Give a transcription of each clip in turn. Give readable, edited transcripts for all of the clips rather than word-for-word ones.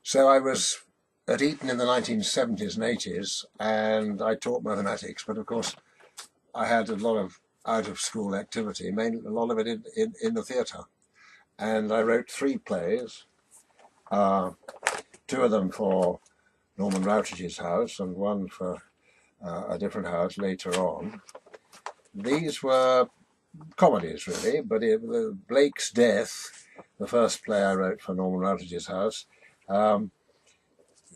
So I was at Eton in the 1970s and 80s, and I taught mathematics, but of course I had a lot of out-of-school activity, mainly a lot of it in the theatre. And I wrote 3 plays, uh, 2 of them for Norman Routage's house and one for a different house later on. These were comedies, really, but Blake's Death, the first play I wrote for Norman Routage's house,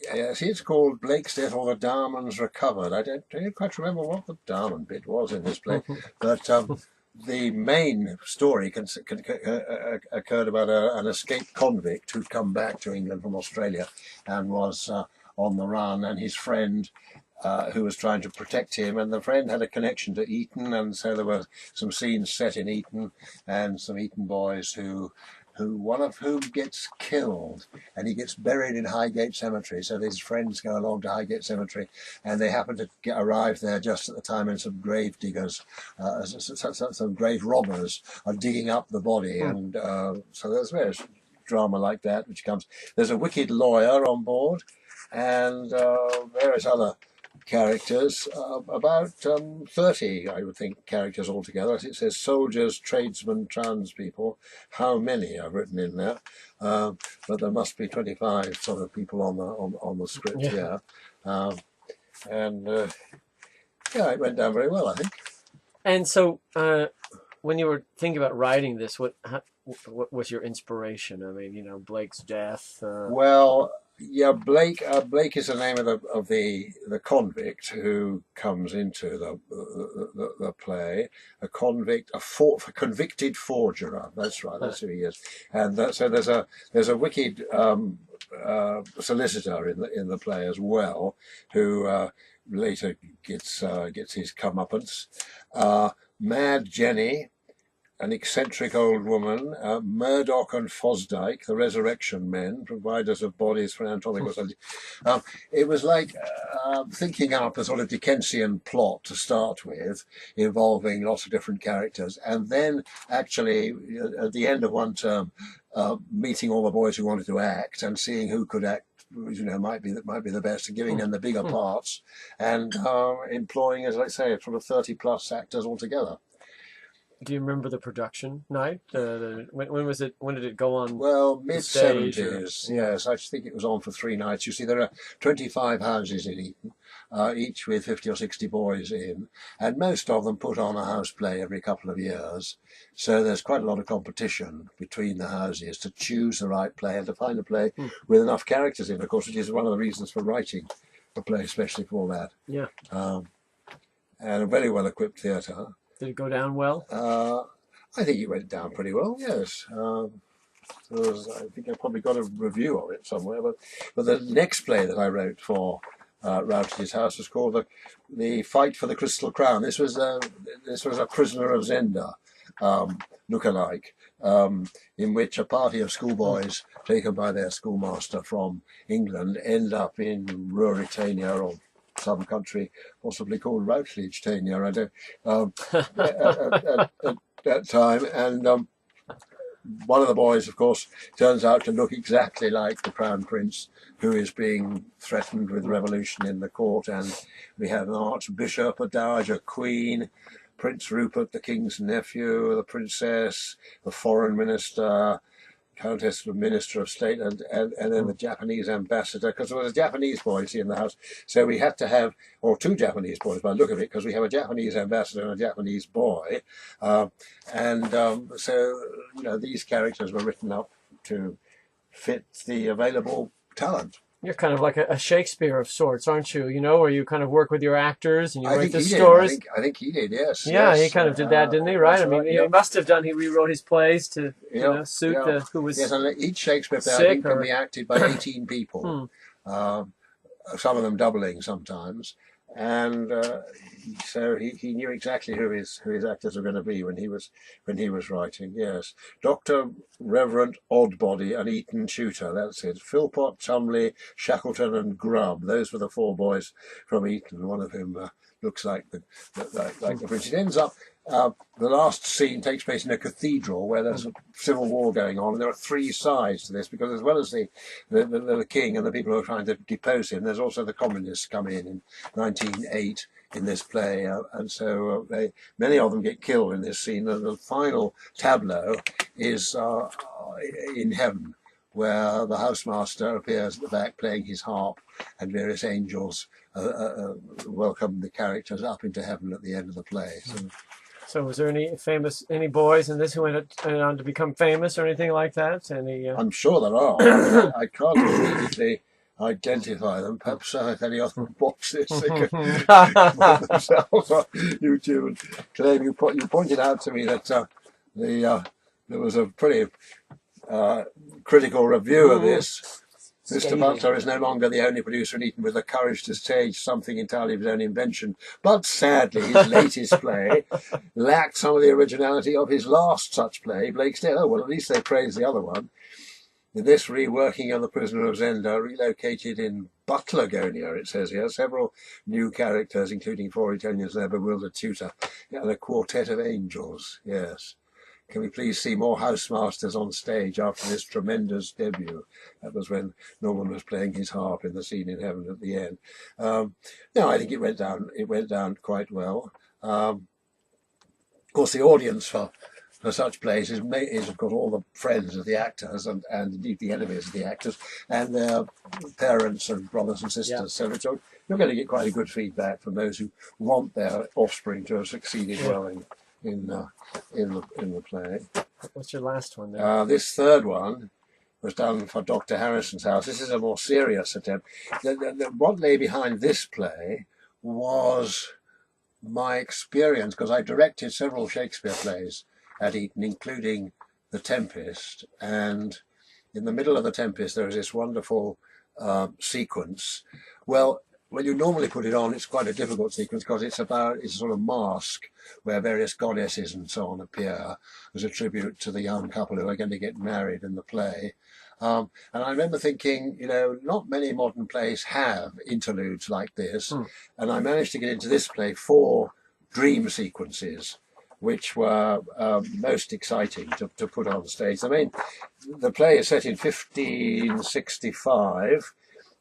yes, it's called Blake's Death or the Darmans Recovered. I don't quite remember what the Darman bit was in this play, but the main story occurred about an escaped convict who'd come back to England from Australia and was on the run, and his friend who was trying to protect him, and the friend had a connection to Eton, and so there were some scenes set in Eton, and some Eton boys who one of whom gets killed, and he gets buried in Highgate Cemetery. So his friends go along to Highgate Cemetery, and they happen to arrive there just at the time, and some grave diggers, some grave robbers are digging up the body, and so there's various drama like that which comes. There's a wicked lawyer on board, and various other characters, about 30, I would think, characters altogether. It says soldiers, tradesmen, townspeople. How many I've written in there, but there must be 25 sort of people on the script here, and yeah, it went down very well, I think. And so, when you were thinking about writing this, what was your inspiration? I mean, Blake's Death. Well, yeah, Blake is the name of the convict who comes into the play. A convict, a convicted forger. That's right. That's who he is. And so there's a wicked solicitor in the play as well, who later gets his comeuppance. Mad Jenny, an eccentric old woman, Murdoch and Fosdyke, the resurrection men, providers of bodies for anatomical study. It was like thinking up a sort of Dickensian plot to start with, involving lots of different characters, and then actually at the end of one term, meeting all the boys who wanted to act and seeing who could act, might be the best, and giving them the bigger parts, and employing, as I say, sort of 30+ actors altogether. Do you remember the production night? When was it? When did it go on? Well, mid-70s. Yes, I think it was on for 3 nights. You see, there are 25 houses in Eton, each with 50 or 60 boys in, and most of them put on a house play every couple of years. So there's quite a lot of competition between the houses to choose the right play and to find a play with enough characters in, of course, which is one of the reasons for writing a play, especially for that. Yeah. And a very well-equipped theatre. Did it go down well? I think it went down pretty well, yes. I think I probably got a review of it somewhere. But the next play that I wrote for Routage's house was called the Fight for the Crystal Crown. This was a Prisoner of Zenda look-alike, in which a party of schoolboys taken by their schoolmaster from England end up in Ruritania or some country possibly called Routledge-tania, I don't, at that time, and one of the boys, of course, turns out to look exactly like the Crown Prince, who is being threatened with revolution in the court, and we have an Archbishop, a Dowager Queen, Prince Rupert, the King's nephew, the Princess, the Foreign Minister, Countess, the Minister of State, and then the Japanese ambassador, because there was a Japanese boy in the house. So we had to have, or 2 Japanese boys by the look of it, because we have a Japanese ambassador and a Japanese boy. So, these characters were written up to fit the available talent. You're kind of like a Shakespeare of sorts, aren't you? Where you kind of work with your actors and you write the stories. I think he did, yes. Yeah, yes. He kind of did that, didn't he? Right? I mean, he must have done. He rewrote his plays to suit who was and each Shakespeare play, I think, can be acted by 18 people. Some of them doubling sometimes. And so he knew exactly who his actors were going to be when he was writing. Yes, Dr. Reverend Oddbody and Eton Tutor. That's it. Philpot, Chumley, Shackleton, and Grubb. Those were the 4 boys from Eton. One of whom looks like the Prince. It ends up the last scene takes place in a cathedral where there's a civil war going on, and there are three sides to this, because as well as the king and the people who are trying to depose him, there's also the communists come in 1908 in this play, and so many of them get killed in this scene. And the final tableau is in heaven, where the housemaster appears at the back playing his harp, and various angels welcome the characters up into heaven at the end of the play. So was there any boys in this who went on to become famous or anything like that? I'm sure there are. I can't immediately identify them. Perhaps if any of them watch this, they can put themselves on YouTube and claim. You pointed out to me that there was a pretty critical review of this. Mr. Butler is no longer the only producer in Eton with the courage to stage something entirely of his own invention, but sadly his latest play lacked some of the originality of his last such play, Blake's Death. Oh, well, at least they praised the other one. In this reworking of The Prisoner of Zenda, relocated in Butler, it says here, several new characters, including 4 Etonians and their bewildered tutor, and a quartet of angels, yes. Can we please see more housemasters on stage after this tremendous debut? That was when Norman was playing his harp in the scene in heaven at the end. No, I think it went down quite well. Of course, the audience for such plays is of course all the friends of the actors and indeed the enemies of the actors and their parents and brothers and sisters. Yeah. So you're going to get quite a good feedback from those who want their offspring to have succeeded well in the play. What's your last one then? This third one was done for Dr. Harrison's house. This is a more serious attempt. What lay behind this play was my experience, because I directed several Shakespeare plays at Eton, including The Tempest, and in the middle of The Tempest there is this wonderful sequence. Well, when you normally put it on, it's quite a difficult sequence because it's a sort of masque where various goddesses and so on appear as a tribute to the young couple who are going to get married in the play. And I remember thinking, not many modern plays have interludes like this. And I managed to get into this play 4 dream sequences, which were most exciting to put on stage. I mean, the play is set in 1565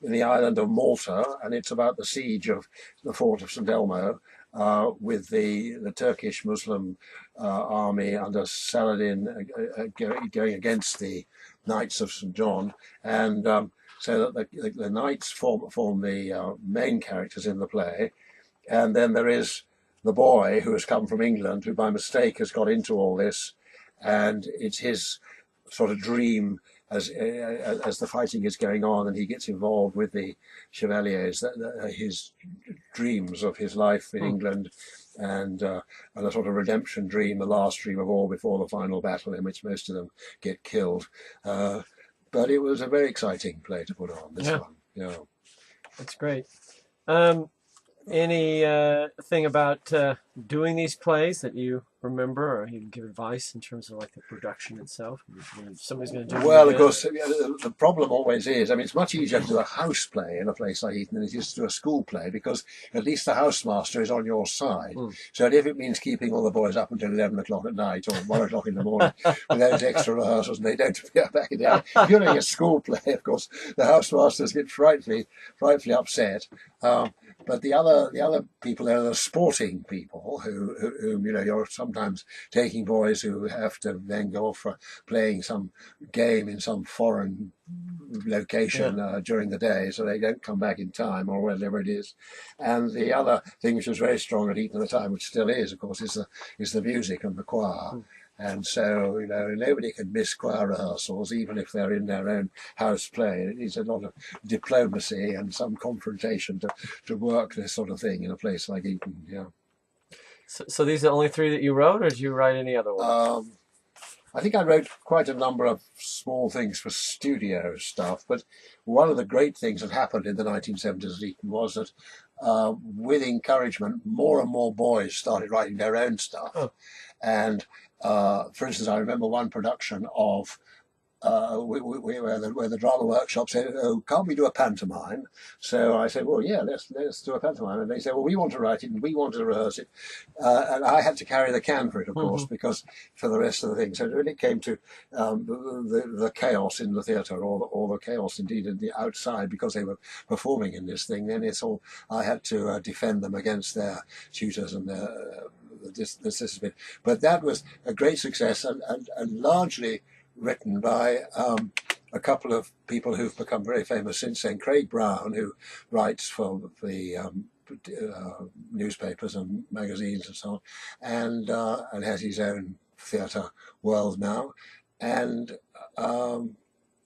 in the island of Malta, and it's about the siege of the fort of St. Elmo with the Turkish Muslim army under Saladin going against the Knights of St. John, and so that the knights form the main characters in the play, and then there is the boy who has come from England, who by mistake has got into all this, and it's his sort of dream as the fighting is going on and he gets involved with the chevaliers, his dreams of his life in England, and a sort of redemption dream, the last dream of all before the final battle in which most of them get killed. But it was a very exciting play to put on, this one. Yeah. That's great. Any thing about doing these plays that you remember, or you can give advice in terms of like the production itself? Somebody's going to do. Well, of course, the problem always is. I mean, it's much easier to do a house play in a place like Eton than it is to do a school play, because at least the housemaster is on your side. So if it means keeping all the boys up until 11 o'clock at night or 1 o'clock in the morning with those extra rehearsals, and they don't appear back in the hour. If you're doing a school play, of course, the housemasters get frightfully upset. But the other people there are the sporting people who you're sometimes taking boys who have to then go off for playing some game in some foreign location during the day, so they don't come back in time or whatever it is. And the other thing which was very strong at Eton at the time, which still is, of course, is the music and the choir. And so, nobody can miss choir rehearsals, even if they're in their own house play. It needs a lot of diplomacy and some confrontation to work this sort of thing in a place like Eton, yeah. So these are the only 3 that you wrote, or did you write any other ones? I think I wrote quite a number of small things for studio stuff, but one of the great things that happened in the 1970s at Eton was that with encouragement, more and more boys started writing their own stuff. And for instance, I remember one production of where the drama workshop said, "Oh, can't we do a pantomime?" So I said, "Well, yeah, let's do a pantomime." And they said, "Well, we want to write it and we want to rehearse it," and I had to carry the can for it, of course, because for the rest of the thing. So when it came to the chaos in the theatre, or the chaos indeed in the outside, because they were performing in this thing, then it's all I had to defend them against their tutors and their this bit. But that was a great success, and largely written by a couple of people who've become very famous since then. Craig Brown, who writes for the newspapers and magazines and so on, and has his own theatre world now, and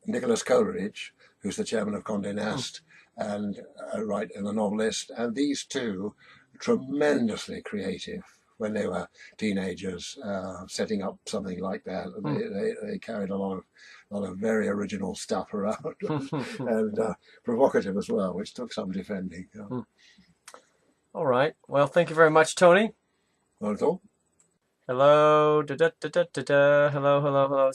Nicholas Coleridge, who's the chairman of Condé Nast, and and a novelist, and these two tremendously creative when they were teenagers, setting up something like that. They carried a lot of very original stuff around, and provocative as well, which took some defending. All right. Well, thank you very much, Tony. Not at all. Hello. Da, da, da, da, da, da. Hello, hello, hello.